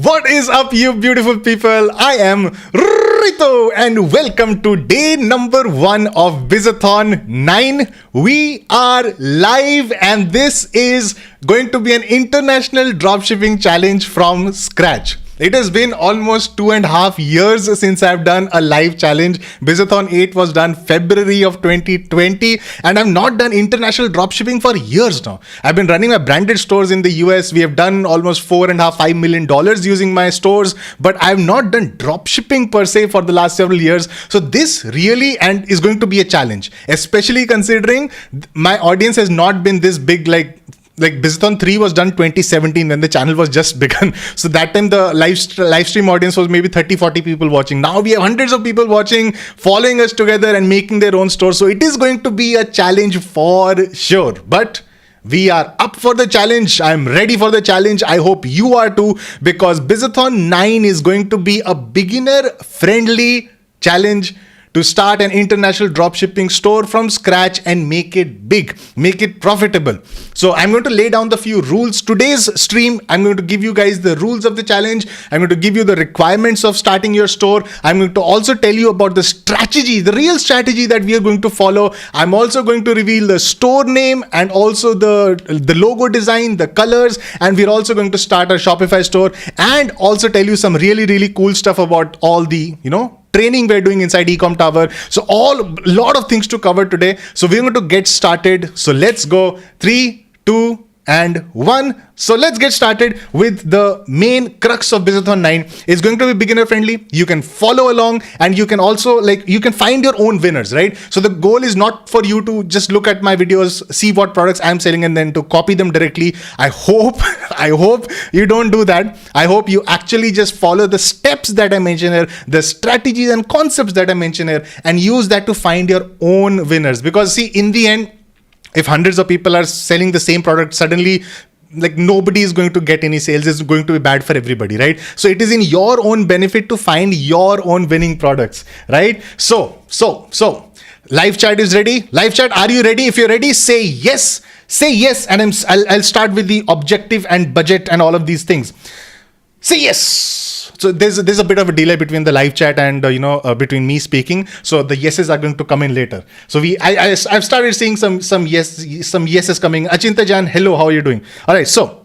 What is up, you beautiful people? I am Rito and welcome to day number 1 of Bizathon 9. We are live and this is going to be an international dropshipping challenge from scratch. It has been almost 2.5 years since I've done a live challenge. Bizathon 8 was done February of 2020 and I've not done international dropshipping for years now. I've been running my branded stores in the US. We have done almost $4.5 million using my stores, but I've not done dropshipping per se for the last several years. So this really is going to be a challenge, especially considering my audience has not been this big like Bizathon 3 was done 2017 when the channel was just begun. So that time the live stream audience was maybe 30-40 people watching. Now we have hundreds of people watching, following us together and making their own stores. So it is going to be a challenge for sure. But we are up for the challenge. I'm ready for the challenge. I hope you are too, because Bizathon 9 is going to be a beginner friendly challenge to start an international dropshipping store from scratch and make it big, make it profitable. So I'm going to lay down the few rules. Today's stream, I'm going to give you guys the rules of the challenge. I'm going to give you the requirements of starting your store. I'm going to also tell you about the strategy, the real strategy that we are going to follow. I'm also going to reveal the store name and also the logo design, the colors, and we're also going to start our Shopify store and also tell you some really cool stuff about all the, training we're doing inside Ecom Tower. So a lot of things to cover today. So we're going to get started. So let's go. 3, 2, and 1. So let's get started with the main crux of Bizathon 9. It's going to be beginner friendly. You can follow along and you can also you can find your own winners, right? So the goal is not for you to just look at my videos, see what products I'm selling and then to copy them directly. I hope you don't do that. I hope you actually just follow the steps that I mentioned here, the strategies and concepts that I mentioned here, and use that to find your own winners. Because see, in the end, if hundreds of people are selling the same product, suddenly nobody is going to get any sales. It's going to be bad for everybody, right? So it is in your own benefit to find your own winning products, right? So live chat is ready. Live chat, are you ready? If you're ready, say yes. Say yes, and I'll start with the objective and budget and all of these things. Say yes. So there's a bit of a delay between the live chat and between me speaking. So the yeses are going to come in later. So I've started seeing some yeses coming. Achinta Jan, hello, how are you doing? All right, so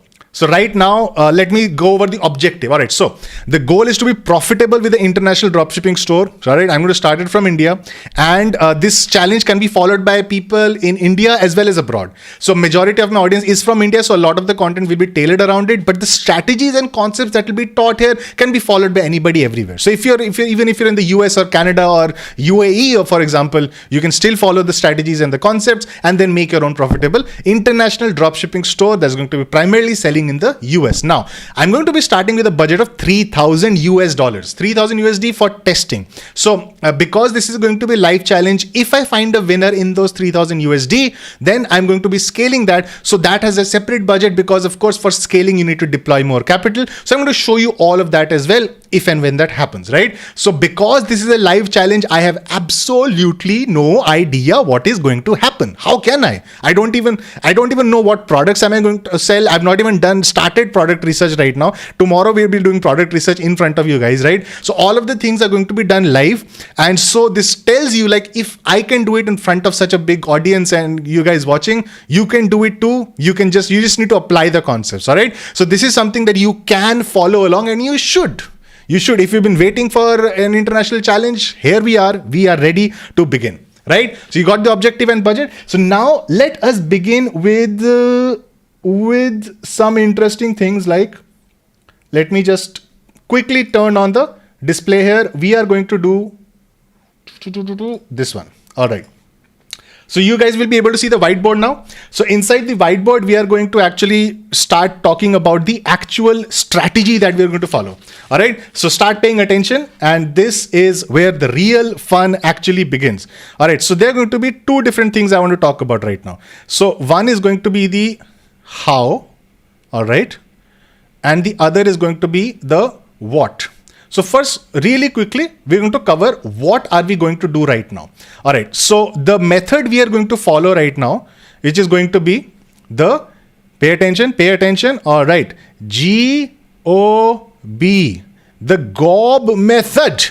right now, let me go over the objective. All right, so the goal is to be profitable with the international dropshipping store. All right, I'm going to start it from India. And this challenge can be followed by people in India as well as abroad. So majority of my audience is from India. So a lot of the content will be tailored around it. But the strategies and concepts that will be taught here can be followed by anybody everywhere. So if you're even if you're in the US or Canada or UAE, or for example, you can still follow the strategies and the concepts and then make your own profitable international dropshipping store that's going to be primarily selling in the US. Now, I'm going to be starting with a budget of $3,000 US, $3,000 USD for testing. So because this is going to be a live challenge, if I find a winner in those $3,000 USD, then I'm going to be scaling that. So that has a separate budget because of course for scaling, you need to deploy more capital. So I'm going to show you all of that as well if and when that happens, right? So because this is a live challenge, I have absolutely no idea what is going to happen. How can I? I don't even know what products am I going to sell. I've not even started product research right now. Tomorrow we'll be doing product research in front of you guys, right? So all of the things are going to be done live. And so this tells you if I can do it in front of such a big audience and you guys watching, you can do it too. You just need to apply the concepts. All right. So this is something that you can follow along and you should. If you've been waiting for an international challenge, here we are ready to begin, right? So you got the objective and budget. So now let us begin with some interesting things let me just quickly turn on the display here. We are going to do this one. All right. So you guys will be able to see the whiteboard now. So inside the whiteboard, we are going to actually start talking about the actual strategy that we're going to follow. All right. So start paying attention. And this is where the real fun actually begins. All right. So there are going to be two different things I want to talk about right now. So one is going to be the how. All right. And the other is going to be the what. So first, really quickly, we're going to cover what are we going to do right now. All right. So the method we are going to follow right now, which is going to be the pay attention. All right. GOV B, the GOB method.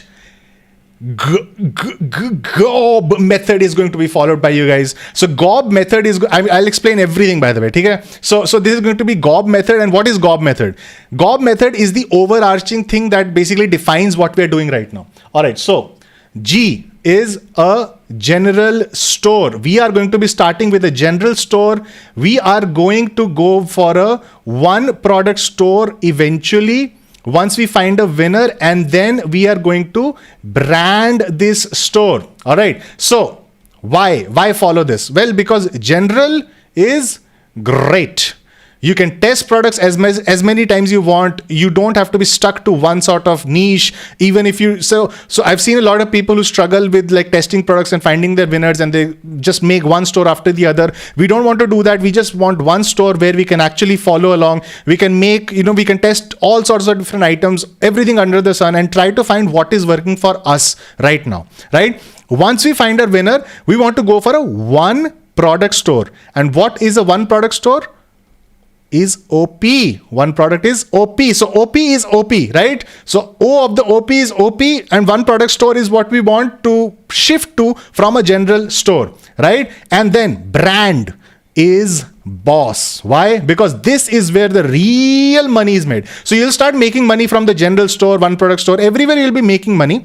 GOB method is going to be followed by you guys. So GOB method is, I'll explain everything by the way. Okay? So this is going to be GOB method. And what is GOB method? GOB method is the overarching thing that basically defines what we're doing right now. All right. So G is a general store. We are going to be starting with a general store. We are going to go for a one product store eventually, once we find a winner, and then we are going to brand this store. All right. So why follow this? Well, because general is great. You can test products as many times you want. You don't have to be stuck to one sort of niche. Even if you, so I've seen a lot of people who struggle with like testing products and finding their winners, and they just make one store after the other. We don't want to do that. We just want one store where we can actually follow along. We can make, we can test all sorts of different items, everything under the sun, and try to find what is working for us right now, right? Once we find our winner, we want to go for a one product store. And what is a one product store? Is OP. One product is OP. So OP is OP, right? So O of the OP is OP, and one product store is what we want to shift to from a general store, right? And then brand is boss. Why? Because this is where the real money is made. So you'll start making money from the general store, one product store, everywhere you'll be making money.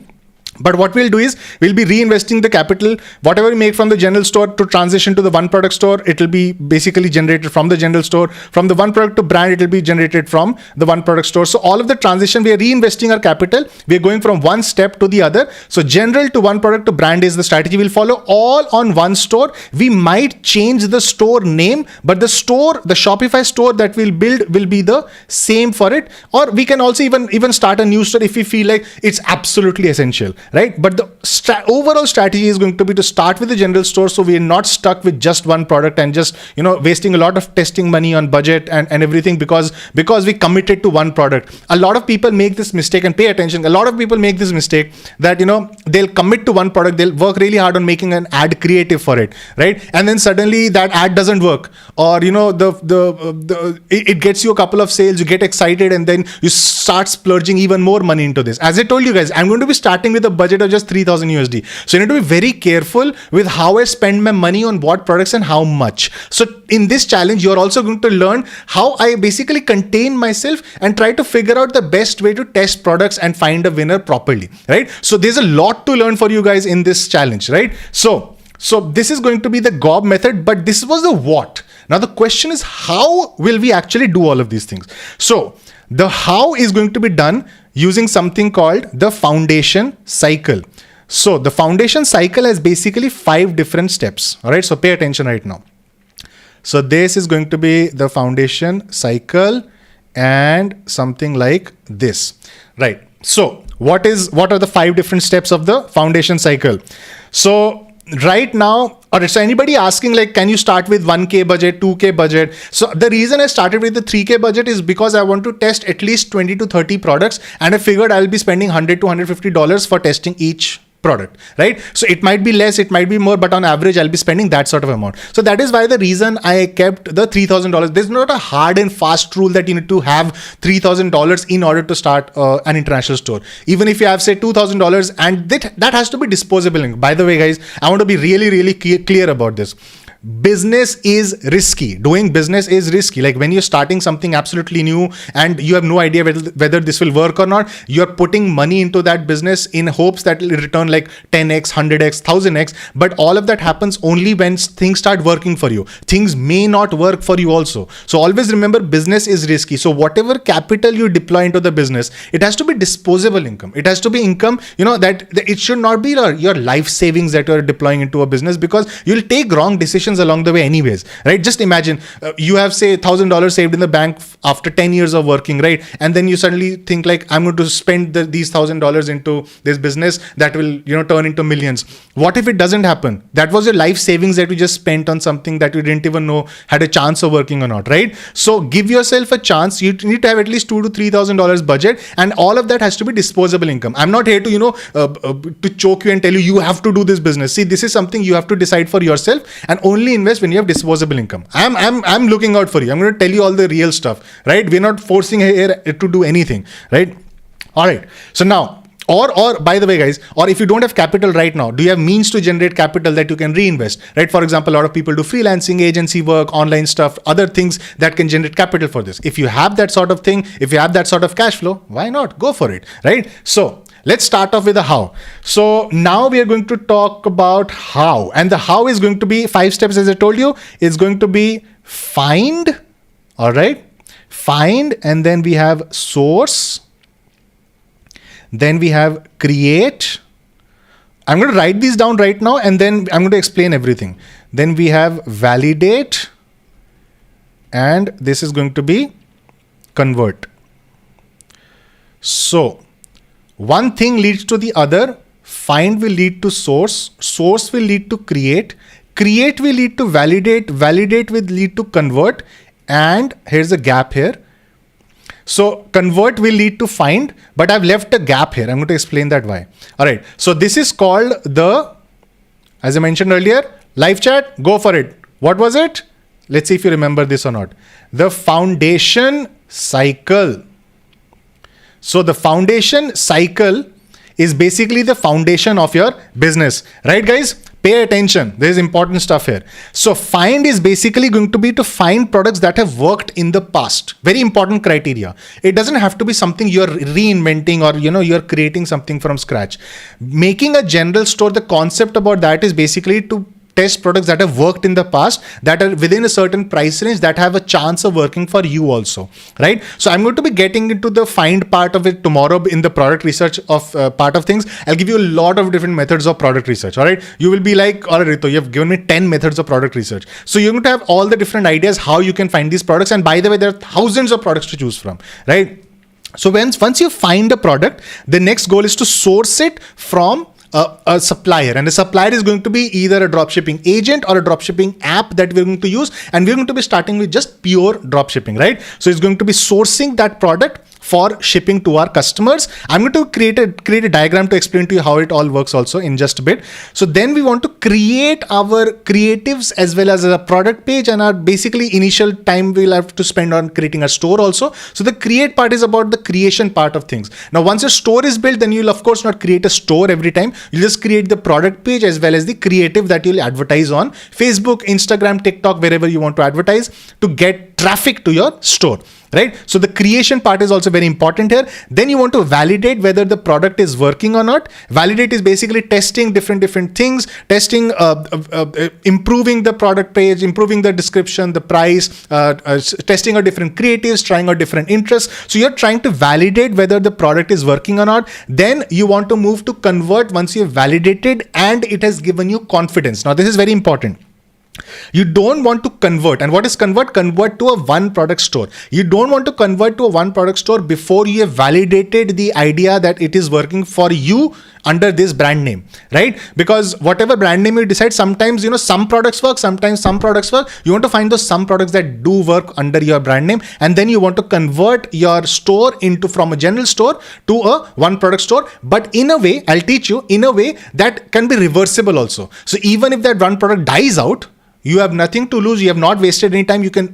But what we'll do is we'll be reinvesting the capital, whatever we make from the general store to transition to the one product store. It will be basically generated from the general store. From the one product to brand, it will be generated from the one product store. So all of the transition, we are reinvesting our capital. We are going from one step to the other. So general to one product to brand is the strategy. We'll follow all on one store. We might change the store name, but the store, the Shopify store that we'll build will be the same for it. Or we can also even start a new store if we feel like it's absolutely essential. Right? But the overall strategy is going to be to start with the general store, so we are not stuck with just one product and just, wasting a lot of testing money on budget and everything because we committed to one product. A lot of people make this mistake, and pay attention. A lot of people make this mistake that, they'll commit to one product. They'll work really hard on making an ad creative for it. Right? And then suddenly that ad doesn't work, or, it gets you a couple of sales, you get excited, and then you start splurging even more money into this. As I told you guys, I'm going to be starting with a budget of just 3,000 USD. So you need to be very careful with how I spend my money on what products and how much. So in this challenge, you're also going to learn how I basically contain myself and try to figure out the best way to test products and find a winner properly, right? So there's a lot to learn for you guys in this challenge, right? So this is going to be the GOB method, but this was the what. Now the question is, how will we actually do all of these things? So the how is going to be done using something called the foundation cycle. So the foundation cycle has basically 5 different steps. All right. So pay attention right now. So this is going to be the foundation cycle and something like this. Right. So what are the 5 different steps of the foundation cycle? So right now, all right, so anybody asking like, can you start with 1K budget, 2K budget? So the reason I started with the 3K budget is because I want to test at least 20 to 30 products, and I figured I'll be spending $100 to $150 for testing each product, right? So it might be less, it might be more, but on average, I'll be spending that sort of amount. So that is why the reason I kept the $3,000. There's not a hard and fast rule that you need to have $3,000 in order to start an international store. Even if you have say $2,000, and that has to be disposable. By the way, guys, I want to be really, really clear about this. Business is risky. Doing business is risky. Like when you're starting something absolutely new and you have no idea whether this will work or not, you're putting money into that business in hopes that it'll return like 10x, 100x, 1000x. But all of that happens only when things start working for you. Things may not work for you also. So always remember, business is risky. So whatever capital you deploy into the business, it has to be disposable income. It has to be income, that it should not be your life savings that you're deploying into a business, because you'll take wrong decisions along the way anyways, right? Just imagine you have say $1,000 saved in the bank after 10 years of working, right? And then you suddenly think like, I'm going to spend these $1,000 into this business that will, turn into millions. What if it doesn't happen? That was your life savings that you just spent on something that you didn't even know had a chance of working or not, right? So give yourself a chance. You need to have at least $2,000 to $3,000 budget, and all of that has to be disposable income. I'm not here to, to choke you and tell you have to do this business. See, this is something you have to decide for yourself, and only only invest when you have disposable income. I'm looking out for you. I'm going to tell you all the real stuff, right? We're not forcing here to do anything, right? All right. So now, or by the way, guys, or if you don't have capital right now, do you have means to generate capital that you can reinvest, right? For example, a lot of people do freelancing, agency work, online stuff, other things that can generate capital for this. If you have that sort of thing, if you have that sort of cash flow, why not? Go for it, right? So let's start off with the how. So now we are going to talk about how, and the how is going to be 5 steps, as I told you. It's going to be find, all right? Find, and then we have source. Then we have create. I'm going to write these down right now, and then I'm going to explain everything. Then we have validate, and this is going to be convert. So one thing leads to the other. Find will lead to source. Source will lead to create. Create will lead to validate. Validate will lead to convert. And here's a gap here. So convert will lead to find, but I've left a gap here. I'm going to explain that why. All right. So this is called as I mentioned earlier, live chat, go for it. What was it? Let's see if you remember this or not. The foundation cycle. So the foundation cycle is basically the foundation of your business, right, guys? Pay attention. There is important stuff here. So find is basically going to be to find products that have worked in the past. Very important criteria. It doesn't have to be something you're reinventing or, you're creating something from scratch. Making a general store, the concept about that is basically to test products that have worked in the past, that are within a certain price range, that have a chance of working for you also, right? So I'm going to be getting into the find part of it tomorrow in the product research of part of things. I'll give you a lot of different methods of product research, all right? You will be like, all right, Rito, you have given me 10 methods of product research. So you're going to have all the different ideas how you can find these products. And by the way, there are thousands of products to choose from, right? So once you find a product, the next goal is to source it from a supplier, and a supplier is going to be either a dropshipping agent or a dropshipping app that we're going to use, and we're going to be starting with just pure dropshipping, right? So it's going to be sourcing that product for shipping to our customers. I'm going to create a diagram to explain to you how it all works also in just a bit. So then we want to create our creatives as well as a product page, and our basically initial time we'll have to spend on creating a store also. So the create part is about the creation part of things. Now, once your store is built, then you'll of course not create a store every time. You'll just create the product page as well as the creative that you'll advertise on Facebook, Instagram, TikTok, wherever you want to advertise to get traffic to your store, right? So the creation part is also very important here. Then you want to validate whether the product is working or not. Validate is basically testing different things, testing, improving the product page, improving the description, the price, testing out different creatives, trying out different interests. So you're trying to validate whether the product is working or not. Then you want to move to convert once you've validated and it has given you confidence. Now this is very important. You don't want to convert. And what is convert? Convert to a one product store. You don't want to convert to a one product store before you have validated the idea that it is working for you under this brand name, right? Because whatever brand name you decide, sometimes, some products work, sometimes some products work. You want to find those some products that do work under your brand name. And then you want to convert your store from a general store to a one product store. But in a way, I'll teach you in a way that can be reversible also. So even if that one product dies out, you have nothing to lose. You have not wasted any time. You can,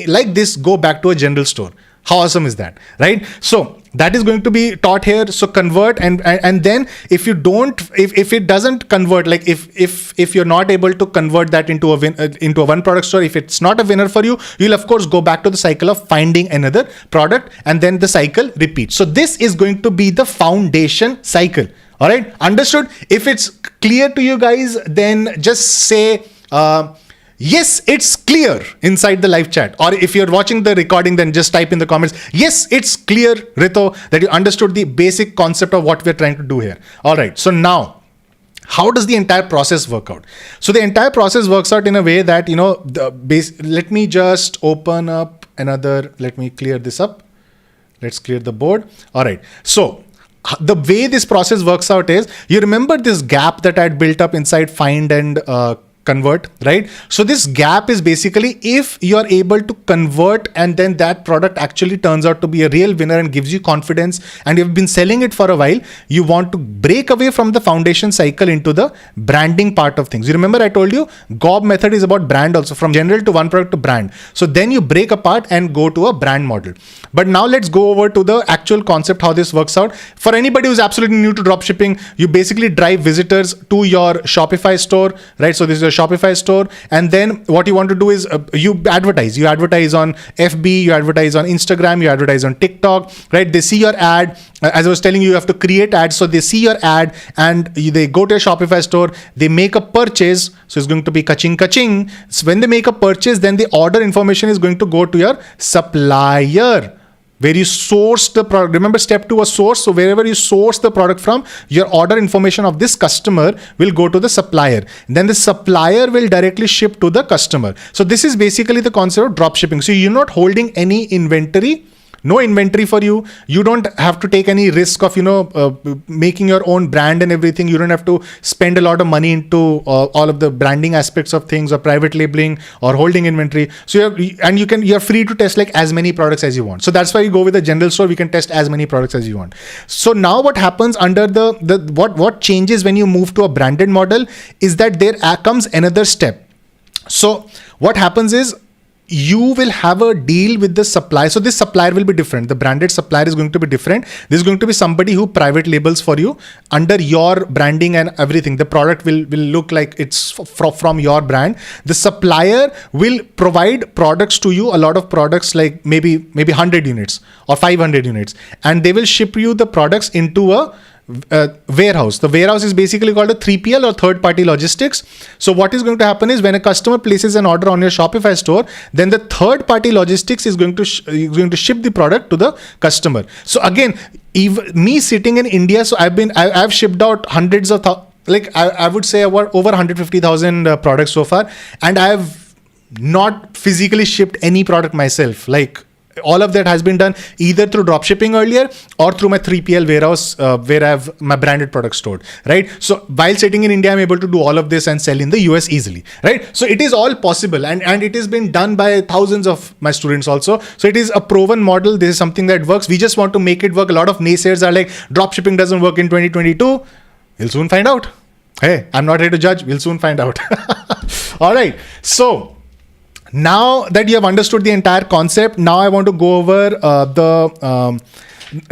like this, go back to a general store. How awesome is that, right? So that is going to be taught here. So convert, and then if you don't, if it doesn't convert, like if you're not able to convert that into a one product store, if it's not a winner for you, you'll of course go back to the cycle of finding another product, and then the cycle repeats. So this is going to be the foundation cycle. All right, understood? If it's clear to you guys, then just say, yes, it's clear inside the live chat. Or if you're watching the recording, then just type in the comments, yes, it's clear, Rito, that you understood the basic concept of what we're trying to do here. All right. So now, how does the entire process work out? So the entire process works out in a way that, let me just open up another, let me clear this up. Let's clear the board. All right. So the way this process works out is, you remember this gap that I had built up inside find and convert, right? So this gap is basically if you're able to convert and then that product actually turns out to be a real winner and gives you confidence and you've been selling it for a while, you want to break away from the foundation cycle into the branding part of things. You remember I told you GOB method is about brand also, from general to one product to brand. So then you break apart and go to a brand model. But now let's go over to the actual concept, how this works out. For anybody who's absolutely new to dropshipping, you basically drive visitors to your Shopify store, right? So this is your Shopify store. And then what you want to do is you advertise. You advertise on FB, you advertise on Instagram, you advertise on TikTok, right? They see your ad. As I was telling you have to create ads. So they see your ad and they go to your Shopify store, they make a purchase. So it's going to be kaching kaching. So when they make a purchase, then the order information is going to go to your supplier, where you source the product. Remember step 2 was source. So wherever you source the product from, your order information of this customer will go to the supplier. Then the supplier will directly ship to the customer. So this is basically the concept of drop shipping. So you're not holding any inventory. No inventory for you. You don't have to take any risk of, making your own brand and everything. You don't have to spend a lot of money into all of the branding aspects of things or private labeling or holding inventory. So you're free to test like as many products as you want. So that's why you go with the general store. We can test as many products as you want. So now what happens under what changes when you move to a branded model is that there comes another step. So what happens is, you will have a deal with the supplier. So this supplier will be different. The branded supplier is going to be different. This is going to be somebody who private labels for you under your branding and everything. The product will look like it's from your brand. The supplier will provide products to you, a lot of products, like maybe 100 units or 500 units. And they will ship you the products into a warehouse. The warehouse is basically called a 3PL or third party logistics. So what is going to happen is when a customer places an order on your Shopify store, then the third party logistics is going to ship the product to the customer. So again, me sitting in India, so I've shipped out hundreds of I would say over 150,000 products so far, and I have not physically shipped any product myself. Like all of that has been done either through dropshipping earlier or through my 3PL warehouse where I have my branded products stored, right? So while sitting in India, I'm able to do all of this and sell in the US easily, right? So it is all possible, and it has been done by thousands of my students also. So it is a proven model. This is something that works. We just want to make it work. A lot of naysayers are like, dropshipping doesn't work in 2022. We'll soon find out. Hey, I'm not here to judge. We'll soon find out. All right. So now that you have understood the entire concept, now I want to go over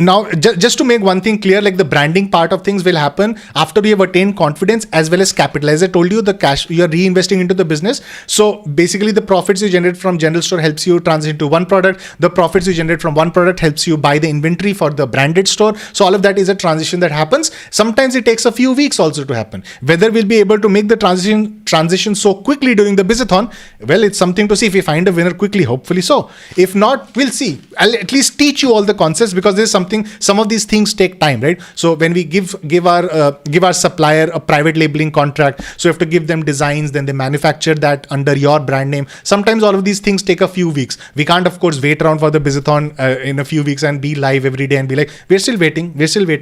now just to make one thing clear, like the branding part of things will happen after you have attained confidence as well as capital. As I told you, the cash you're reinvesting into the business. So basically the profits you generate from general store helps you transition to one product. The profits you generate from one product helps you buy the inventory for the branded store. So all of that is a transition that happens. Sometimes it takes a few weeks also to happen. Whether we'll be able to make the transition so quickly during the Bizathon, well, it's something to see. If we find a winner quickly, hopefully so. If not, we'll see. I'll at least teach you all the concepts, because there's some of these things take time, right? So when we give our supplier a private labeling contract, so you have to give them designs, then they manufacture that under your brand name. Sometimes all of these things take a few weeks. We can't, of course, wait around for the Bizathon in a few weeks and be live every day and be like, we're still waiting.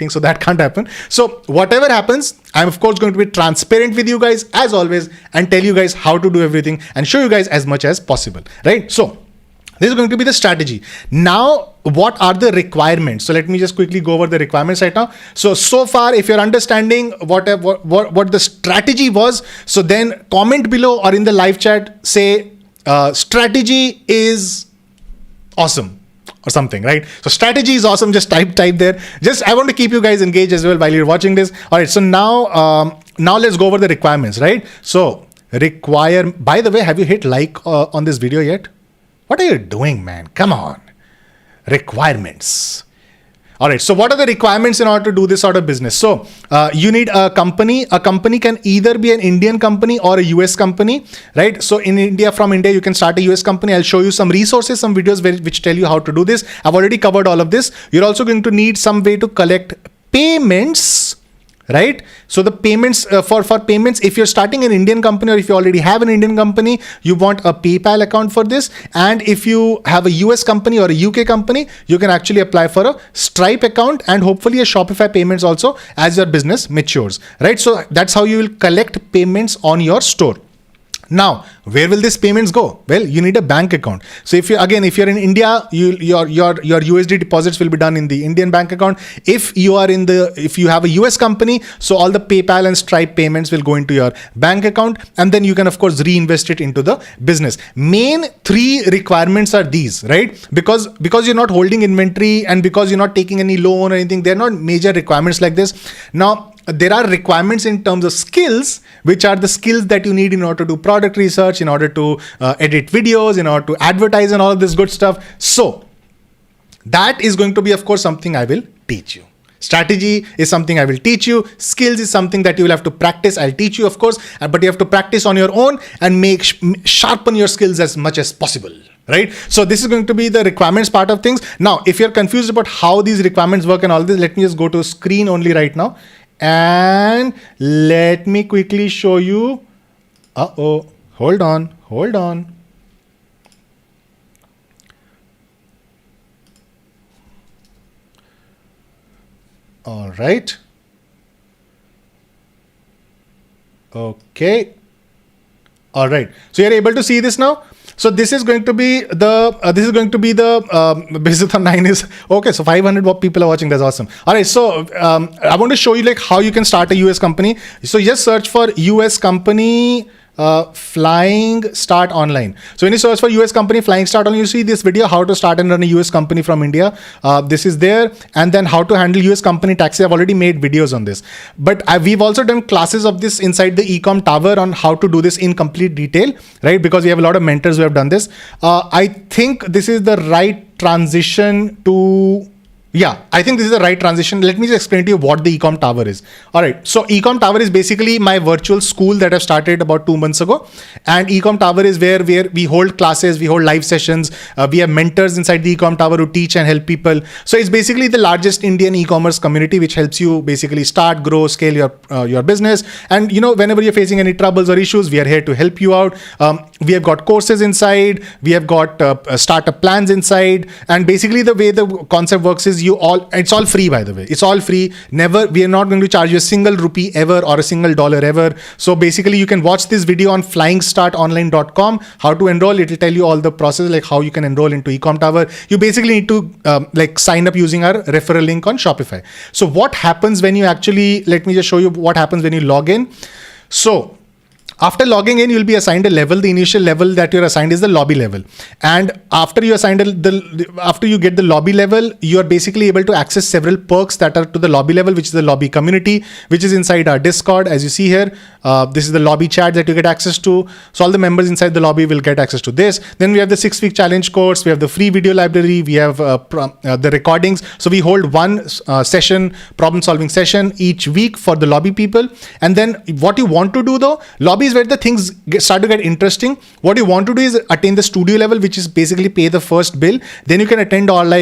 So that can't happen. So whatever happens, I'm of course going to be transparent with you guys as always and tell you guys how to do everything and show you guys as much as possible, right? So this is going to be the strategy. Now, what are the requirements? So let me just quickly go over the requirements right now. So far, if you're understanding what the strategy was, so then comment below or in the live chat, say strategy is awesome or something, right? So strategy is awesome. Just type there. I want to keep you guys engaged as well while you're watching this. All right. So now let's go over the requirements, right? So by the way, have you hit like on this video yet? What are you doing, man? Come on. Requirements. All right. So what are the requirements in order to do this sort of business? So you need a company. A company can either be an Indian company or a US company, right? So from India, you can start a US company. I'll show you some resources, some videos which tell you how to do this. I've already covered all of this. You're also going to need some way to collect payments, right? So the payments for payments, if you're starting an Indian company or if you already have an Indian company, you want a PayPal account for this. And if you have a US company or a UK company, you can actually apply for a Stripe account and hopefully a Shopify payments also as your business matures, right? So that's how you will collect payments on your store. Now, where will these payments go? Well, you need a bank account. So if you're in India, your USD deposits will be done in the Indian bank account. If you have a US company, so all the PayPal and Stripe payments will go into your bank account, and then you can of course reinvest it into the business. Main three requirements are these, right? Because you're not holding inventory and because you're not taking any loan or anything, they're not major requirements like this. Now, there are requirements in terms of skills, which are the skills that you need in order to do product research, in order to edit videos, in order to advertise and all of this good stuff. So that is going to be, of course, something I will teach you. Strategy is something I will teach you. Skills is something that you will have to practice. I'll teach you, of course, but you have to practice on your own and sharpen your skills as much as possible. Right? So this is going to be the requirements part of things. Now, if you're confused about how these requirements work and all this, let me just go to screen only right now. And let me quickly show you. Hold on. All right. Okay. All right. So you're able to see this now. So this is going to be the Bizathon 9 is okay. So 500 people are watching. That's awesome. All right. So I want to show you like how you can start a US company. So just search for US company Flying Start Online. So when you search for US company Flying Start Online, you see this video, how to start and run a US company from India. This is there. And then how to handle US company taxes. I've already made videos on this. But we've also done classes of this inside the Ecom Tower on how to do this in complete detail, right? Because we have a lot of mentors who have done this. I think this is the right transition to... Yeah, I think this is the right transition. Let me just explain to you what the Ecom Tower is. All right. So Ecom Tower is basically my virtual school that I've started about 2 months ago. And Ecom Tower is where we hold classes, we hold live sessions. We have mentors inside the Ecom Tower who teach and help people. So it's basically the largest Indian e-commerce community, which helps you basically start, grow, scale your business. And whenever you're facing any troubles or issues, we are here to help you out. We have got courses inside. We have got startup plans inside. And basically the way the concept works is it's all free, by the way. It's all free. We are not going to charge you a single rupee ever or a single dollar ever. So basically you can watch this video on flyingstartonline.com, how to enroll. It will tell you all the process, like how you can enroll into Ecom Tower. You basically need to sign up using our referral link on Shopify. So what happens when you actually, let me just show you what happens when you log in. So after logging in, you'll be assigned a level. The initial level that you're assigned is the lobby level. And after you after you get the lobby level, you're basically able to access several perks that are to the lobby level, which is the lobby community, which is inside our Discord. As you see here, this is the lobby chat that you get access to. So all the members inside the lobby will get access to this. Then we have the 6-week challenge course. We have the free video library. We have the recordings. So we hold one problem solving session each week for the lobby people. And then what you want to do though, lobby is where the things start to get interesting. What you want to do is attain the studio level, which is basically pay the first bill. Then you can attend all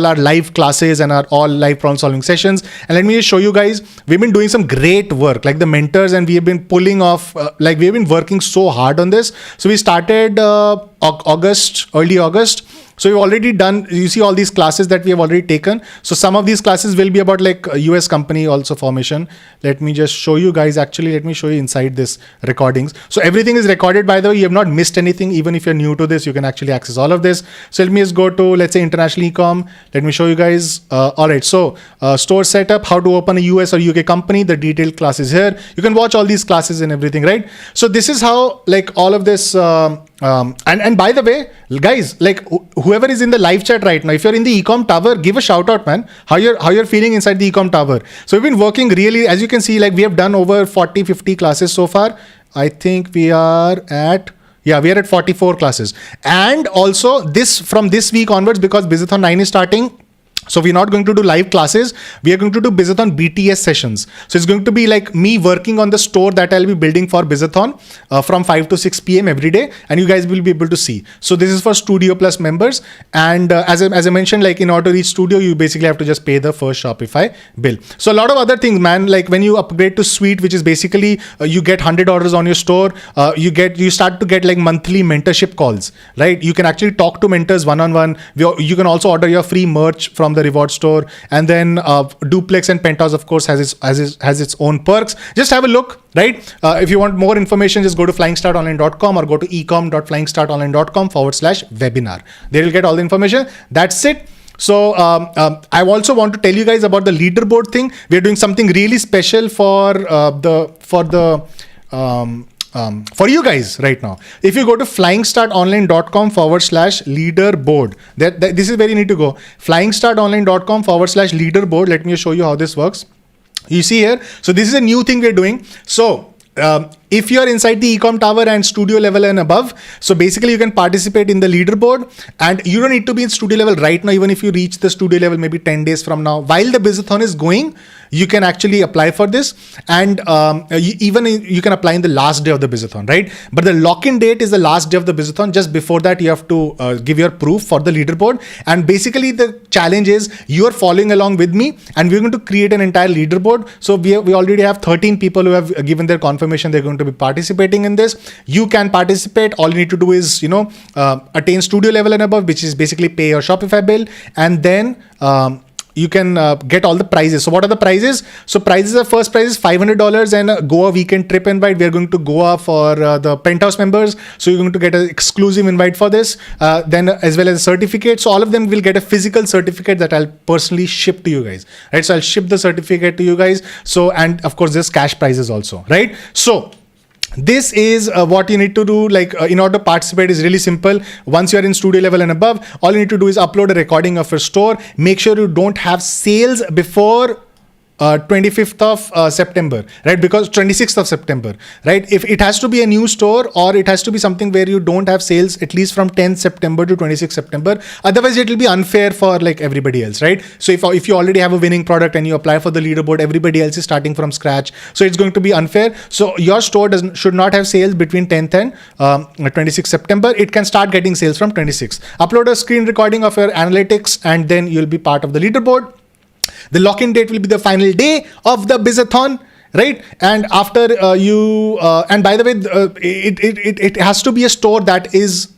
our live classes and our all live problem solving sessions. And let me just show you guys, we've been doing some great work, like the mentors, and we have been pulling off, we've been working so hard on this. So we started early August. So we've already done, you see all these classes that we have already taken. So some of these classes will be about like a US company also formation. Let me just show you guys, actually, let me show you inside this recordings. So everything is recorded, by the way. You have not missed anything. Even if you're new to this, you can actually access all of this. So let me just go to, let's say, international ecom. Let me show you guys. All right. So store setup, how to open a US or UK company, the detailed classes here. You can watch all these classes and everything, right? So this is how like all of this, and by the way, guys, like whoever is in the live chat right now, if you're in the Ecom Tower, give a shout out, man. How you're feeling inside the Ecom Tower. So we've been working really, as you can see, like we have done over 40-50 classes so far. I think we are at 44 classes. And also from this week onwards, because Bizathon 9 is starting, so we're not going to do live classes. We are going to do Bizathon BTS sessions. So it's going to be like me working on the store that I'll be building for Bizathon from 5 to 6 p.m. every day. And you guys will be able to see. So this is for Studio Plus members. And as I mentioned, like in order to reach Studio, you basically have to just pay the first Shopify bill. So a lot of other things, man, like when you upgrade to Suite, which is basically you get 100 orders on your store, you start to get like monthly mentorship calls, right? You can actually talk to mentors one-on-one. You can also order your free merch from the reward store, and then Duplex and Penthouse, of course, has its own perks. Just have a look, right? If you want more information, just go to flying-startonline.com or go to ecom.flying-startonline.com/webinar. There you'll get all the information. That's it. So I also want to tell you guys about the leaderboard thing. We're doing something really special for you guys right now. If you go to flying-startonline.com/leaderboard, this is where you need to go. flying-startonline.com/leaderboard. Let me show you how this works. You see here. So this is a new thing we're doing. So if you're inside the ecom tower and studio level and above, so basically you can participate in the leaderboard, and you don't need to be in studio level right now. Even if you reach the studio level maybe 10 days from now, while the Bizathon is going, you can actually apply for this, and you can apply in the last day of the Bizathon, right? But the lock-in date is the last day of the Bizathon. Just before that, you have to give your proof for the leaderboard. And basically the challenge is you are following along with me, and we're going to create an entire leaderboard. So we already have 13 people who have given their confirmation they're going to be participating in this. You can participate. All you need to do is, attain studio level and above, which is basically pay your Shopify bill, and then you can get all the prizes. So what are the prizes? So prizes, the first prize is $500 and a Goa weekend trip invite. We are going to Goa for the Penthouse members. So you're going to get an exclusive invite for this. Then as well as a certificate. So all of them will get a physical certificate that I'll personally ship to you guys. Right. So I'll ship the certificate to you guys. So, and of course there's cash prizes also. Right. So this is what you need to do. In order to participate is really simple. Once you are in studio level and above, all you need to do is upload a recording of your store. Make sure you don't have sales before 25th of September, right? Because 26th of September, right? If it has to be a new store, or it has to be something where you don't have sales at least from 10th September to 26th September. Otherwise it will be unfair for everybody else, right? So if you already have a winning product and you apply for the leaderboard, everybody else is starting from scratch. So it's going to be unfair. So your store should not have sales between 10th and 26th September. It can start getting sales from 26th. Upload a screen recording of your analytics, and then you'll be part of the leaderboard. The lock-in date will be the final day of the Bizathon, right? And after and by the way, it has to be a store that is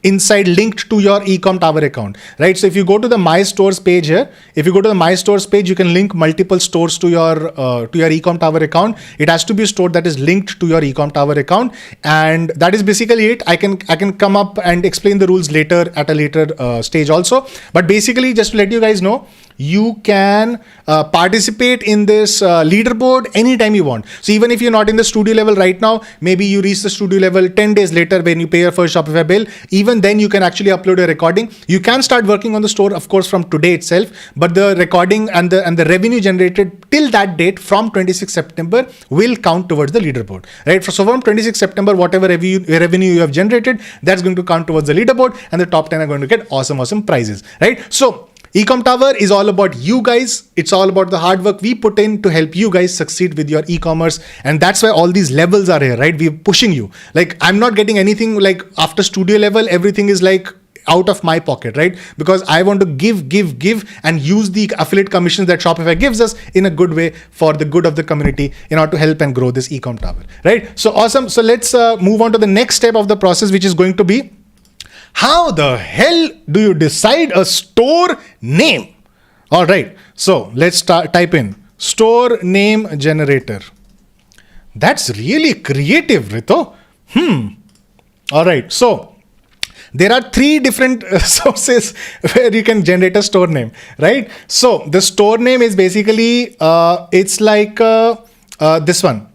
inside linked to your ecom tower account, right? So if you go to the My Stores page here, you can link multiple stores to your ecom tower account. It has to be a store that is linked to your ecom tower account, and that is basically it. I can come up and explain the rules later at a later stage also. But basically, just to let you guys know, you can participate in this leaderboard anytime you want. So even if you're not in the studio level right now, maybe you reach the studio level 10 days later when you pay your first Shopify bill, even then you can actually upload a recording. You can start working on the store, of course, from today itself, but the recording and the revenue generated till that date from 26 September will count towards the leaderboard, right? So from 26 September, whatever revenue you have generated, that's going to count towards the leaderboard, and the top 10 are going to get awesome prizes, right? So Ecom Tower is all about you guys. It's all about the hard work we put in to help you guys succeed with your e-commerce. And that's why all these levels are here, right? We're pushing you. I'm not getting anything after studio level. Everything is out of my pocket, right? Because I want to give and use the affiliate commissions that Shopify gives us in a good way for the good of the community in order to help and grow this Ecom Tower, right? So awesome. So let's move on to the next step of the process, which is going to be, how the hell do you decide a store name? All right. So let's type in store name generator. That's really creative, Rito. All right. So there are 3 different sources where you can generate a store name, right? So the store name is basically, it's this one,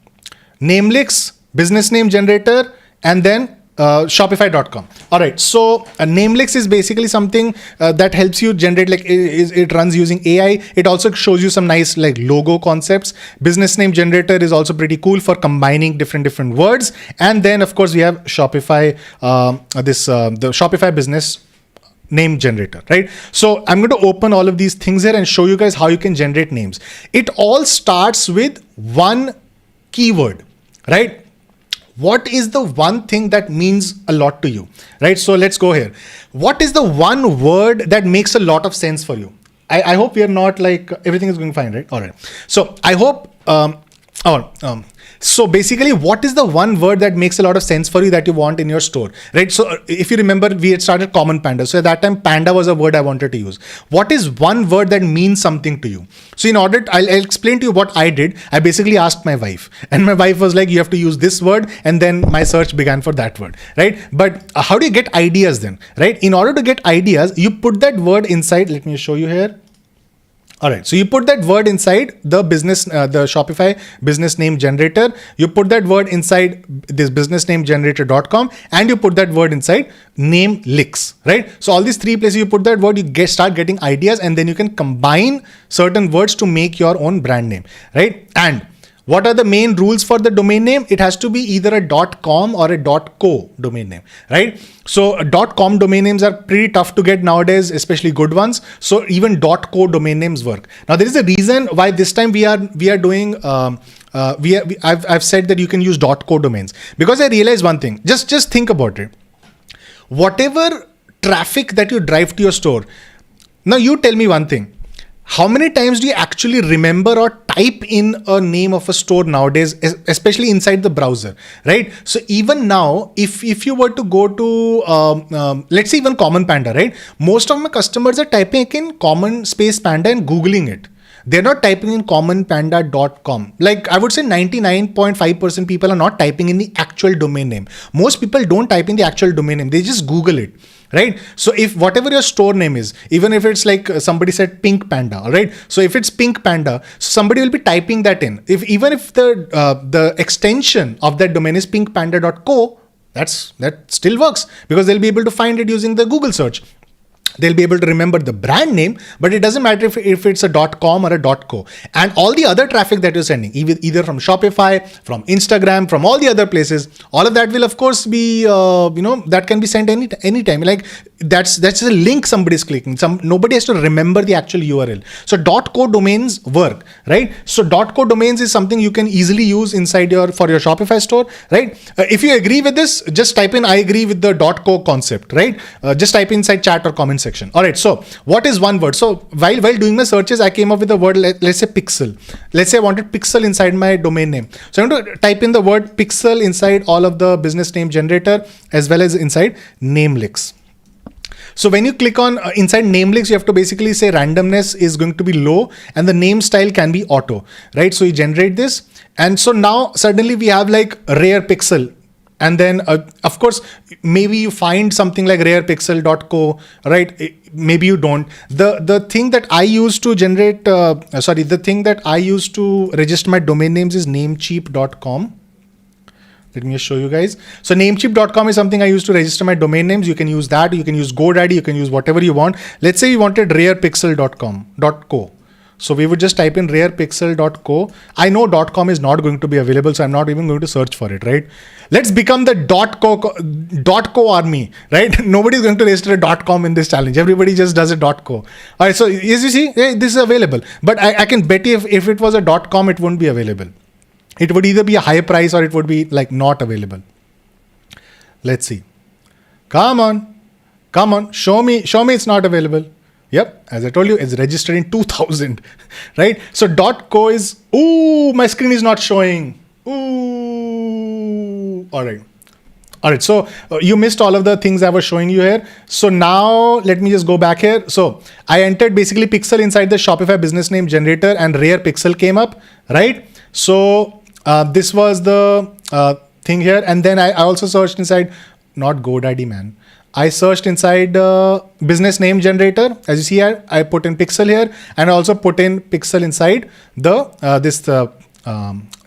Namelix, business name generator, and then Shopify.com. All right. So Namelix is basically something that helps you generate, it runs using AI. It also shows you some nice logo concepts. Business name generator is also pretty cool for combining different words. And then of course we have Shopify, the Shopify business name generator, right? So I'm going to open all of these things here and show you guys how you can generate names. It all starts with one keyword, right? What is the one thing that means a lot to you, right? So let's go here. What is the one word that makes a lot of sense for you? I hope you're not everything is going fine, right? All right. So I hope, So basically, what is the one word that makes a lot of sense for you that you want in your store, right? So if you remember, we had started Common Panda. So at that time, panda was a word I wanted to use. What is one word that means something to you? So in order, I'll explain to you what I did. I basically asked my wife, and my wife was like, you have to use this word, and then my search began for that word, right? But how do you get ideas then, right? In order to get ideas, you put that word inside. Let me show you here. All right, so you put that word inside the the Shopify business name generator. You put that word inside this business name generator.com, and you put that word inside name licks, right? So all these three places you put that word, you start getting ideas, and then you can combine certain words to make your own brand name, right? And what are the main rules for the domain name? It has to be either a .com or a .co domain name, right? So .com domain names are pretty tough to get nowadays, especially good ones. So even .co domain names work. Now there is a reason why this time we are doing. I've said that you can use .co domains, because I realized one thing. Just think about it. Whatever traffic that you drive to your store, now you tell me one thing. How many times do you actually remember or type in a name of a store nowadays, especially inside the browser, right? So even now, if you were to go to, let's say even Common Panda, right? Most of my customers are typing in common space panda and Googling it. They're not typing in commonpanda.com. Like I would say 99.5% people are not typing in the actual domain name. Most people don't type in the actual domain name. They just Google it. Right? So if whatever your store name is, even if it's like somebody said Pink Panda, all right? So if it's Pink Panda, somebody will be typing that in. Even if the extension of that domain is pinkpanda.co, that still works, because they'll be able to find it using the Google search. They'll be able to remember the brand name, but it doesn't matter if it's a .com or a .co. And all the other traffic that you're sending, either from Shopify, from Instagram, from all the other places, all of that will of course be, that can be sent anytime. Like that's a link somebody's clicking. Nobody has to remember the actual URL. So .co domains work, right? So .co domains is something you can easily use inside for your Shopify store, right? If you agree with this, just type in I agree with the .co concept, right? Just type inside chat or comment section. All right. So what is one word? So while doing my searches, I came up with the word, let's say pixel. Let's say I wanted pixel inside my domain name. So I'm going to type in the word pixel inside all of the business name generator, as well as inside namelicks. So when you click on inside namelicks, you have to basically say randomness is going to be low and the name style can be auto, right? So you generate this. And so now suddenly we have like rare pixel. And then, of course, maybe you find something like rarepixel.co, right? Maybe you don't. The thing that I use to generate, the thing that I use to register my domain names is namecheap.com. Let me just show you guys. So namecheap.com is something I use to register my domain names. You can use that. You can use GoDaddy. You can use whatever you want. Let's say you wanted rarepixel.co. So we would just type in rarepixel.co. I know .com is not going to be available, so I'm not even going to search for it, right? Let's become the .co army, right? Nobody's going to register a .com in this challenge. Everybody just does a .co. All right, so as you see, this is available. But I can bet you if it was a .com, it wouldn't be available. It would either be a high price or it would be like not available. Let's see. Come on, show me it's not available. Yep, as I told you, it's registered in 2000, right? So .co is, my screen is not showing. All right. So you missed all of the things I was showing you here. So now let me just go back here. So I entered basically pixel inside the Shopify business name generator and rare pixel came up, right? So this was the thing here. And then I also searched inside, not GoDaddy, man. I searched inside business name generator. As you see here, I put in pixel here, and I also put in pixel inside the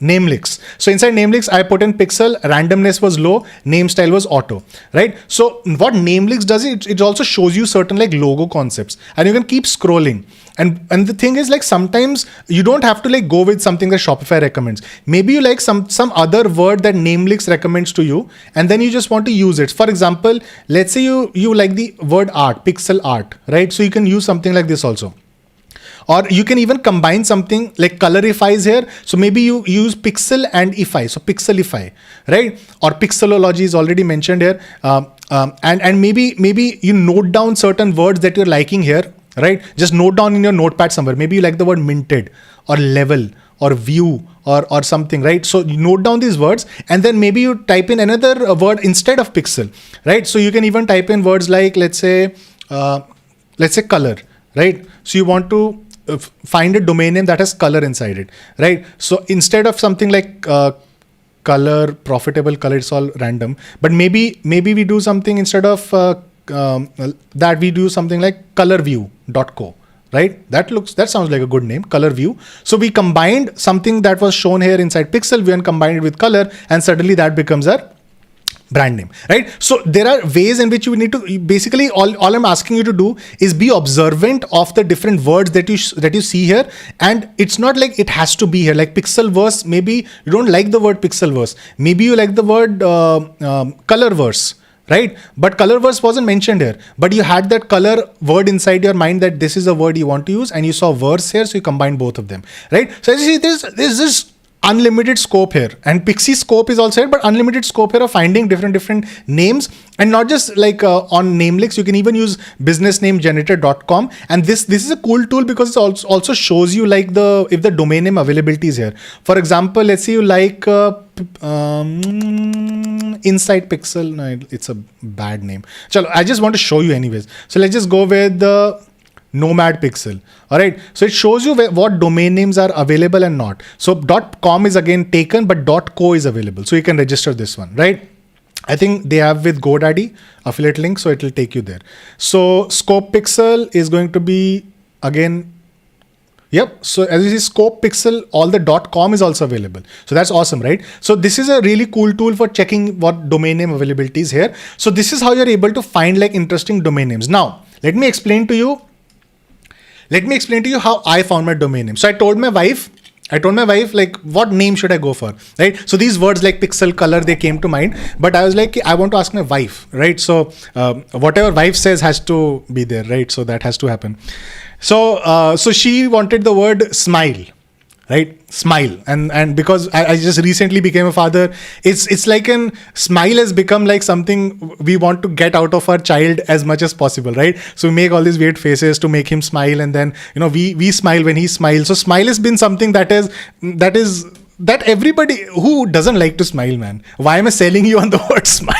namelicks. So inside namelicks, I put in pixel, randomness was low, name style was auto, right? So what namelicks does, it also shows you certain like logo concepts, and you can keep scrolling. And the thing is, like, sometimes you don't have to like go with something that Shopify recommends. Maybe you like some other word that namelicks recommends to you, and then you just want to use it. For example, let's say you like the word art, pixel art, right? So you can use something like this also. Or you can even combine something like colorify is here. So maybe you use pixel and ify. So pixelify, right? Or pixelology is already mentioned here. And maybe you note down certain words that you're liking here, right? Just note down in your notepad somewhere. Maybe you like the word minted or level or view or something, right? So you note down these words, and then maybe you type in another word instead of pixel, right? So you can even type in words like, let's say color, right? So you want to find a domain name that has color inside it, right? So instead of something like color, profitable color, it's all random, but maybe we do something instead of that, we do something like colorview.co, right? That sounds like a good name, colorview. So we combined something that was shown here inside pixel view and combined it with color, and suddenly that becomes our brand name, right? So there are ways in which you need to, basically all I'm asking you to do is be observant of the different words that you see here. And it's not like it has to be here, like pixelverse. Maybe you don't like the word pixelverse, maybe you like the word colorverse, right? But colorverse wasn't mentioned here, but you had that color word inside your mind that this is a word you want to use, and you saw verse here, so you combine both of them, right? So as you see, there's this unlimited scope here, and Pixie scope is also here, but unlimited scope here of finding different names, and not just like on Namelix. You can even use businessnamegenerator.com, and this is a cool tool because it also shows you like if the domain name availability is here. For example, let's say you like Inside Pixel. No, it's a bad name. Chalo, I just want to show you anyways. So let's just go with the Nomad Pixel. All right. So it shows you what domain names are available and not. So .com is again taken, but .co is available. So you can register this one, right? I think they have with GoDaddy affiliate link, so it will take you there. So Scope Pixel is going to be again. Yep. So as you see, Scope Pixel, all the .com is also available. So that's awesome, right? So this is a really cool tool for checking what domain name availability is here. So this is how you're able to find like interesting domain names. Now, let me explain to you how I found my domain name. So I told my wife, like, what name should I go for, right? So these words like pixel, color, they came to mind, but I was like, I want to ask my wife, right? So whatever wife says has to be there, right? So that has to happen. So she wanted the word smile, right? Smile. And because I just recently became a father, it's like smile has become like something we want to get out of our child as much as possible, right? So we make all these weird faces to make him smile, and then we smile when he smiles. So smile has been something that everybody who doesn't like to smile, man. Why am I selling you on the word smile?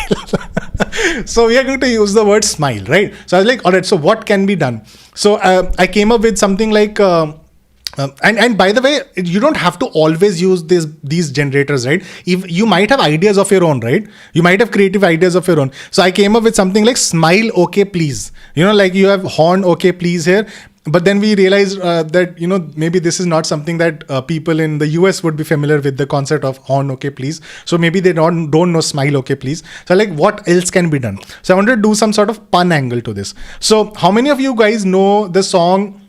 So we are going to use the word smile, right? So I was like, all right, so what can be done? So I came up with something like and by the way, you don't have to always use these generators, right? If you might have ideas of your own, right? You might have creative ideas of your own. So I came up with something like smile, okay, please. Like you have horn, okay, please here. But then we realized that, maybe this is not something that people in the US would be familiar with, the concept of horn, okay, please. So maybe they don't know smile, okay, please. So like, what else can be done? So I wanted to do some sort of pun angle to this. So how many of you guys know the song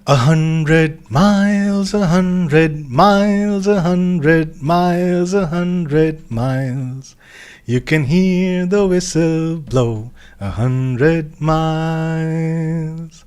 100 miles, 100 miles, 100 miles, 100 miles. You can hear the whistle blow 100 miles.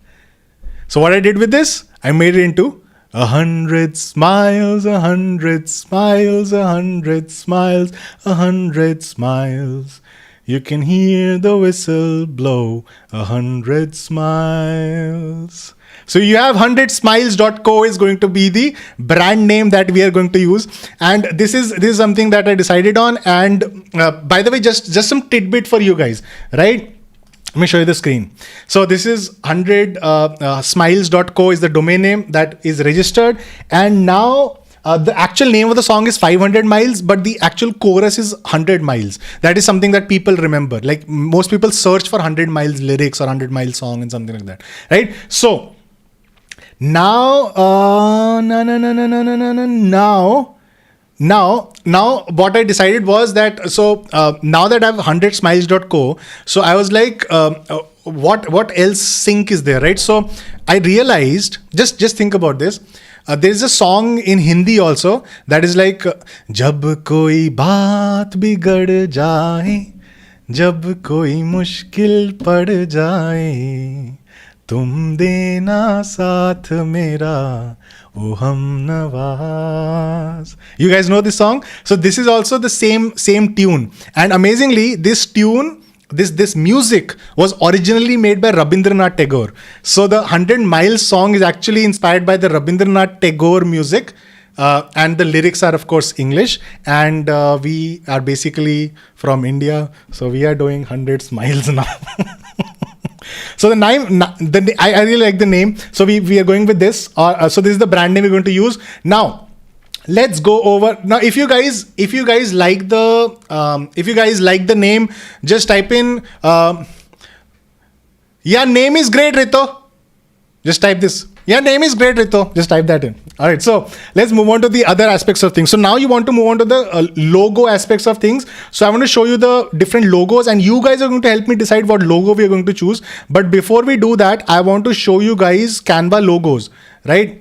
So what I did with this, I made it into 100 smiles, 100 smiles, 100 smiles, 100 smiles. You can hear the whistle blow 100 smiles. So you have 100smiles.co is going to be the brand name that we are going to use. And this is something that I decided on. And by the way, just some tidbit for you guys, right? Let me show you the screen. So this is 100smiles.co is the domain name that is registered. And now the actual name of the song is 500 miles, but the actual chorus is 100 miles. That is something that people remember. Like most people search for 100 miles lyrics or 100 mile song and something like that, right? So now, now what I decided was that, so now that I have 100smiles.co, so I was like, what else sync is there, right? So I realized, just think about this. There is a song in Hindi also that is like, जब कोई बात बिगड़ जाए, जब कोई मुश्किल पड़ जाए, तुम देना साथ मेरा, ओ हम Nawaz. You guys know this song? So this is also the same tune, and amazingly, this tune, this music was originally made by Rabindranath Tagore. So the 100 Miles song is actually inspired by the Rabindranath Tagore music, And the lyrics are of course English, and we are basically from India, so we are doing 100 smiles now. So I really like the name. So we are going with this. So this is the brand name we're going to use. Now let's go over. Now if you guys like the name, just type in. Yeah, name is great, Rito. Just type this. Yeah, name is great, Rito. Just type that in. All right, so let's move on to the other aspects of things. So now you want to move on to the logo aspects of things. So I want to show you the different logos, and you guys are going to help me decide what logo we are going to choose. But before we do that, I want to show you guys Canva Logos, right?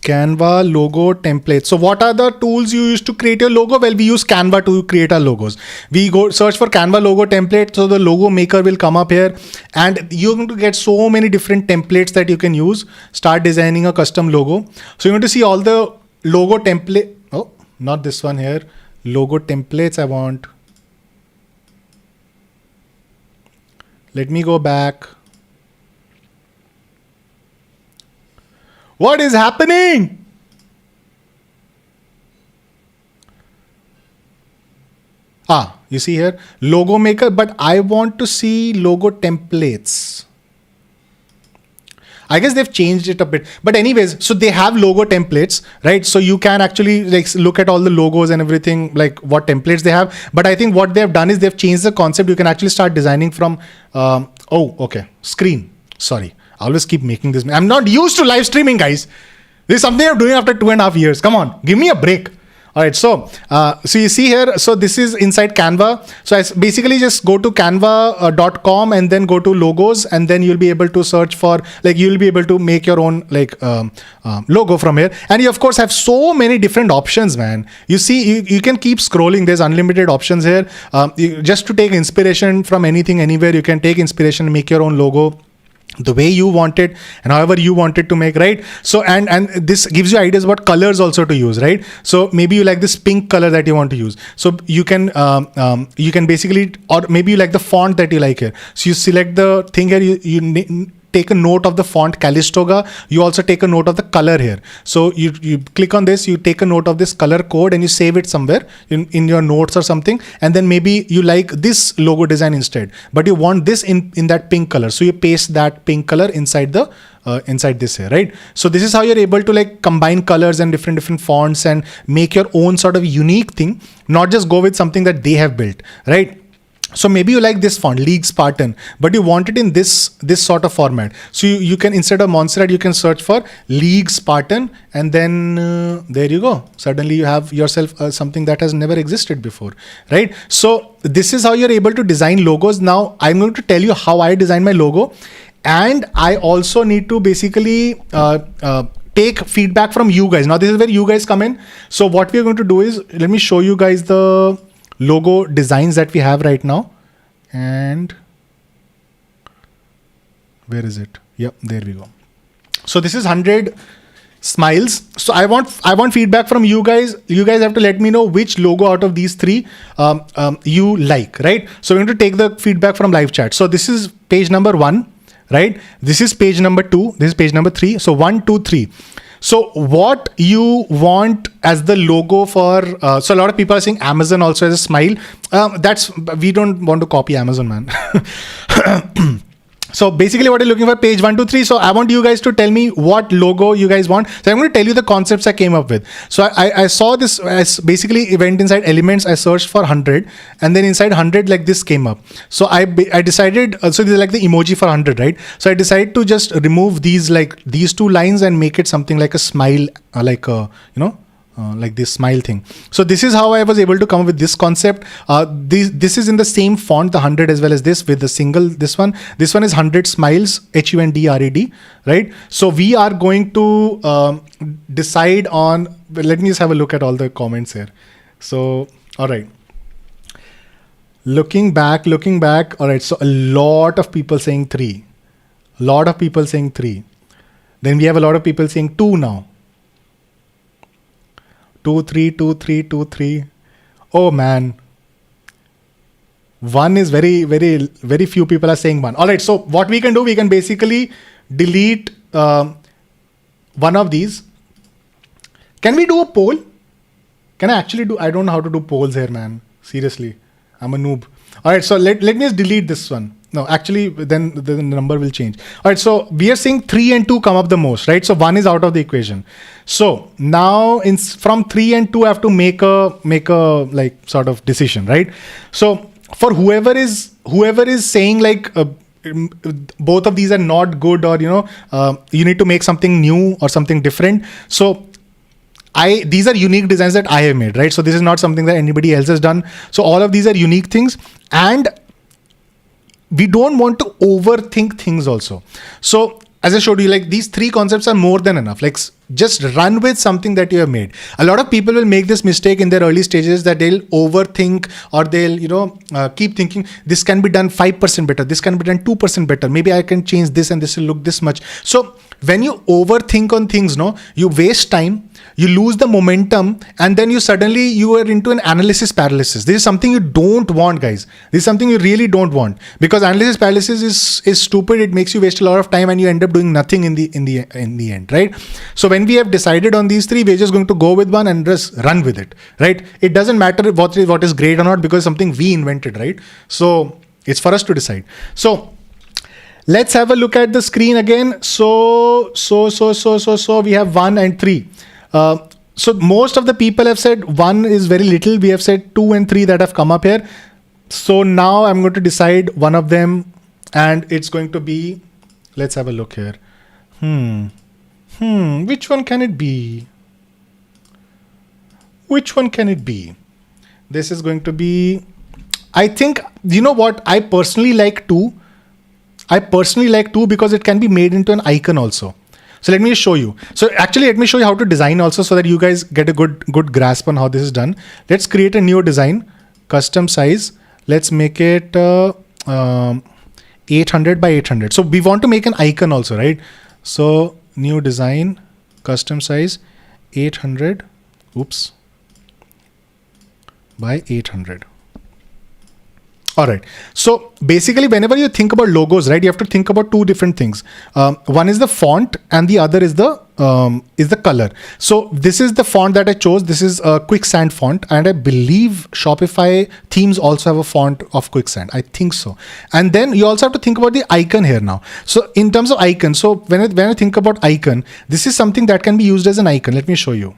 Canva logo template. So what are the tools you use to create your logo? Well, we use Canva to create our logos. We go search for Canva logo template. So the logo maker will come up here, and you're going to get so many different templates that you can use. Start designing a custom logo. So you're going to see all the logo template. Oh, not this one here. Logo templates I want. Let me go back. What is happening? You see here, logo maker, but I want to see logo templates. I guess they've changed it a bit, but anyways, so they have logo templates, right? So you can actually like look at all the logos and everything, like what templates they have. But I think what they've done is they've changed the concept. You can actually start designing from, screen. Sorry. I always keep making this. I'm not used to live streaming, guys. This is something I'm doing after 2.5 years. Come on, give me a break. All right, so you see here, so this is inside Canva. So I basically just go to canva.com and then go to logos, and then you'll be able to search for, like, you'll be able to make your own logo from here. And you of course have so many different options, man. You see, you can keep scrolling. There's unlimited options here. Just to take inspiration from anything, anywhere, you can take inspiration and make your own logo the way you want it and however you want it to make, right? So and this gives you ideas what colors also to use, right? So maybe you like this pink color that you want to use, so you can basically, or maybe you like the font that you like here, so you select the thing here, you take a note of the font Calistoga. You also take a note of the color here. So you click on this, you take a note of this color code and you save it somewhere in your notes or something. And then maybe you like this logo design instead, but you want this in that pink color. So you paste that pink color inside the inside this here, right? So this is how you're able to like combine colors and different fonts and make your own sort of unique thing, not just go with something that they have built, right? So maybe you like this font, League Spartan, but you want it in this sort of format. So you can, instead of Montserrat, you can search for League Spartan, and then there you go. Suddenly you have yourself something that has never existed before, right? So this is how you're able to design logos. Now I'm going to tell you how I design my logo, and I also need to basically take feedback from you guys. Now this is where you guys come in. So what we're going to do is, let me show you guys the logo designs that we have right now. And where is it? Yep, there we go. So this is 100 smiles. So I want feedback from you guys. You guys have to let me know which logo out of these three you like, right? So we're going to take the feedback from live chat. So this is page number 1, right? This is page number 2. This is page number 3. So 1, 2, 3. So what you want as the logo for, so a lot of people are saying Amazon also has a smile. We don't want to copy Amazon, man. So basically what you're looking for, page 1, 2, 3. So I want you guys to tell me what logo you guys want. So I'm going to tell you the concepts I came up with. So I saw this, as basically went inside elements. I searched for 100, and then inside 100 like this came up. So I decided, so this is like the emoji for 100, right? So I decided to just remove these, like these two lines, and make it something like a smile, like a, like this smile thing. So this is how I was able to come up with this concept. This is in the same font, the 100 as well as this, with the single, this one is 100 smiles, HUNDRED, right? So we are going to decide on, let me just have a look at all the comments here. So, all right. Looking back, all right. So a lot of people saying 3. Then we have a lot of people saying 2 now. 2, 3, 2, 3, 2, 3. Oh man. 1 is very, very, very few people are saying 1. All right. So what we can do, we can basically delete one of these. Can we do a poll? Can I actually do? I don't know how to do polls here, man. Seriously, I'm a noob. All right, so let me just delete this one. No, actually, then the number will change. All right, so we are saying 3 and 2 come up the most, right? So 1 is out of the equation. So now from 3 and 2, I have to make a like sort of decision, right? So for whoever is saying like both of these are not good, or you need to make something new or something different. So these are unique designs that I have made, right? So this is not something that anybody else has done. So all of these are unique things, and we don't want to overthink things also. So as I showed you, like these 3 concepts are more than enough. Like just run with something that you have made. A lot of people will make this mistake in their early stages, that they'll overthink, or they'll keep thinking this can be done 5% better, this can be done 2% better, maybe I can change this and this will look this much. So when you overthink on things, you waste time, you lose the momentum, and then you are into an analysis paralysis. This is something you don't want, guys. This is something you really don't want, because analysis paralysis is stupid. It makes you waste a lot of time and you end up doing nothing in the end, right? So when we have decided on these 3, we're just going to go with one and just run with it, right? It doesn't matter what is great or not, because something we invented, right? So it's for us to decide. So let's have a look at the screen again. So we have 1 and 3. So most of the people have said 1 is very little. We have said 2 and 3 that have come up here. So now I'm going to decide one of them, and it's going to be, let's have a look here. Which one can it be? Which one can it be? This is going to be, I think, you know what? I personally like 2. Because it can be made into an icon also. So let me show you. So actually, let me show you how to design also, so that you guys get a good grasp on how this is done. Let's create a new design, custom size. Let's make it 800 by 800. So we want to make an icon also, right? So new design, custom size, 800. Oops. By 800. All right. So basically, whenever you think about logos, right, you have to think about 2 different things. One is the font, and the other is the color. So this is the font that I chose. This is a Quicksand font, and I believe Shopify themes also have a font of Quicksand. I think so. And then you also have to think about the icon here now. So in terms of icon, so when I think about icon, this is something that can be used as an icon. Let me show you.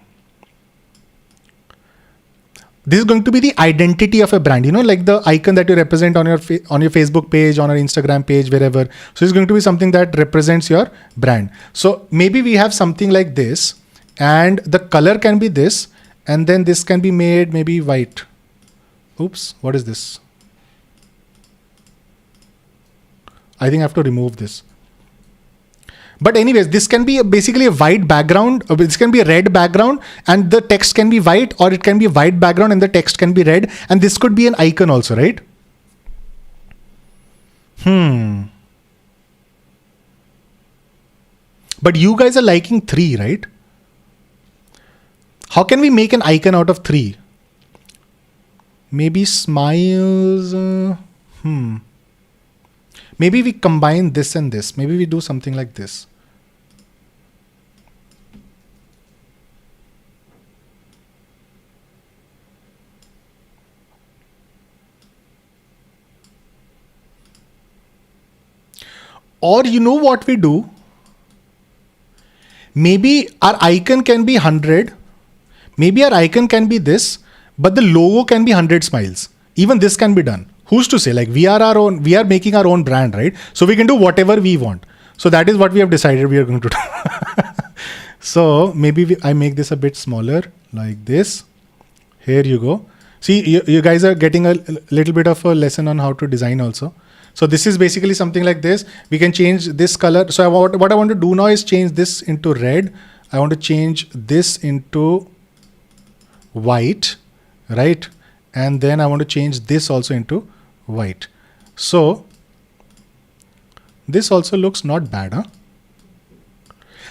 This is going to be the identity of a brand, like the icon that you represent on your Facebook page, on your Instagram page, wherever. So it's going to be something that represents your brand. So maybe we have something like this, and the color can be this, and then this can be made maybe white. Oops, what is this? I think I have to remove this. But anyways, this can be basically a white background. This can be a red background, and the text can be white, or it can be a white background and the text can be red. And this could be an icon also, right? But you guys are liking 3, right? How can we make an icon out of 3? Maybe smiles. Maybe we combine this and this. Maybe we do something like this. Or you know what we do? Maybe our icon can be 100. Maybe our icon can be this, but the logo can be 100 smiles. Even this can be done. Who's to say? Like we are making our own brand, right? So we can do whatever we want. So that is what we have decided we are going to do. So maybe I make this a bit smaller, like this. Here you go. See, you guys are getting a little bit of a lesson on how to design also. So this is basically something like this. We can change this color. So what I want to do now is change this into red. I want to change this into white, right? And then I want to change this also into white. So this also looks not bad, huh?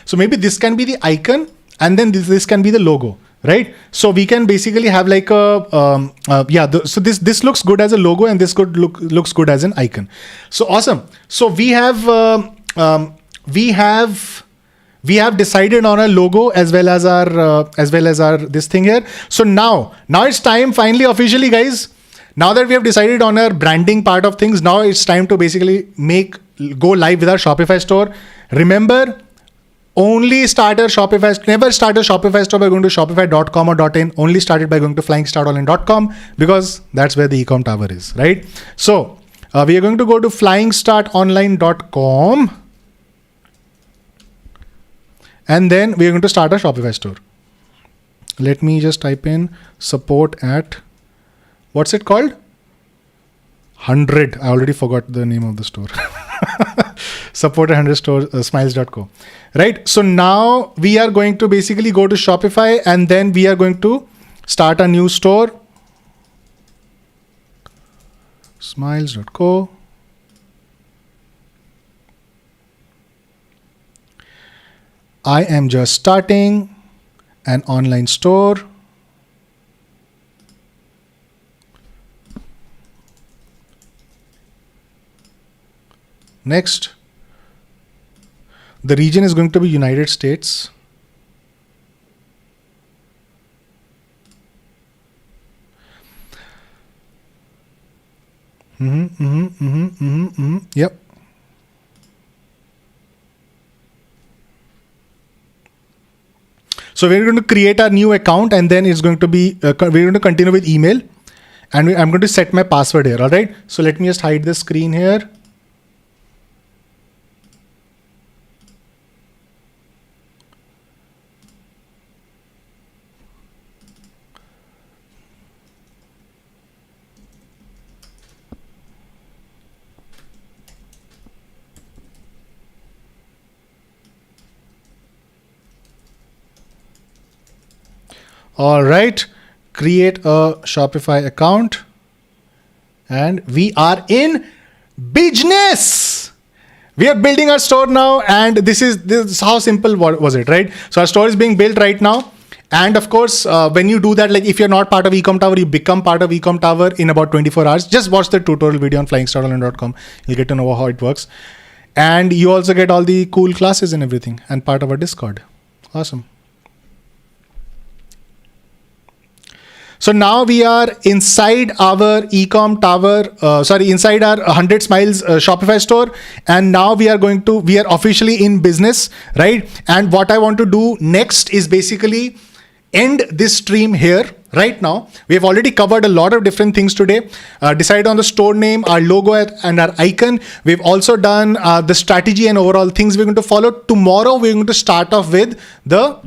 So maybe this can be the icon, and then this can be the logo, right? So we can basically have like a so this looks good as a logo, and this looks good as an icon. So awesome. So we have we have decided on a logo as well as our this thing here. So now it's time finally officially, guys. Now that we have decided on our branding part of things, now it's time to basically go live with our Shopify store. Remember, only start a Shopify, never start a Shopify store by going to shopify.com or .in. Only start it by going to flying-start-online.com, because that's where the e-com tower is, right? So we are going to go to flying-start-online.com, and then we are going to start a Shopify store. Let me just type in support at, what's it called? 100. I already forgot the name of the store. Support at 100 store, smiles.co. Right. So now we are going to basically go to Shopify, and then we are going to start a new store. Smiles.co. I am just starting an online store. Next, the region is going to be United States. Yep. So we're going to create our new account, and then it's going to be, we're going to continue with email, and I'm going to set my password here. All right. So let me just hide the screen here. All right, create a Shopify account, and we are in business. We are building our store now, and this is how simple was it, right? So our store is being built right now. And of course, when you do that, like if you're not part of Ecom Tower, you become part of Ecom Tower in about 24 hours. Just watch the tutorial video on flying-start-online.com. You'll get to know how it works. And you also get all the cool classes and everything, and part of our Discord. Awesome. So now we are inside our Ecom Tower, inside our 100 Smiles Shopify store. And now we are officially in business, right? And what I want to do next is basically end this stream here right now. We have already covered a lot of different things today. Decided on the store name, our logo and our icon. We've also done the strategy and overall things we're going to follow. Tomorrow, we're going to start off with the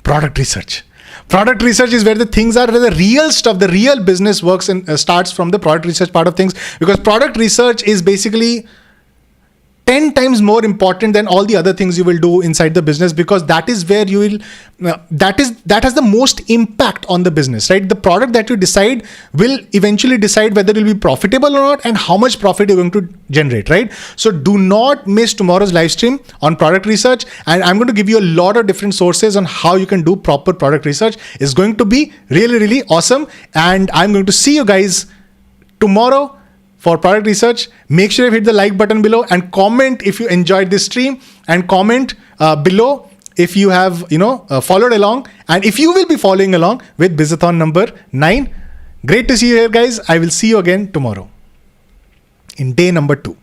product research. Product research is where the things are, where the real stuff, the real business works and starts from the product research part of things, because product research is basically 10 times more important than all the other things you will do inside the business, because that is where you will, that has the most impact on the business, right? The product that you decide will eventually decide whether it will be profitable or not and how much profit you're going to generate, right? So do not miss tomorrow's live stream on product research. And I'm going to give you a lot of different sources on how you can do proper product research. It's going to be really, really awesome. And I'm going to see you guys tomorrow for product research. Make sure you hit the like button below and comment if you enjoyed this stream, and comment below if you have followed along, and if you will be following along with Bizathon number 9. Great to see you here, guys. I will see you again tomorrow in day number 2.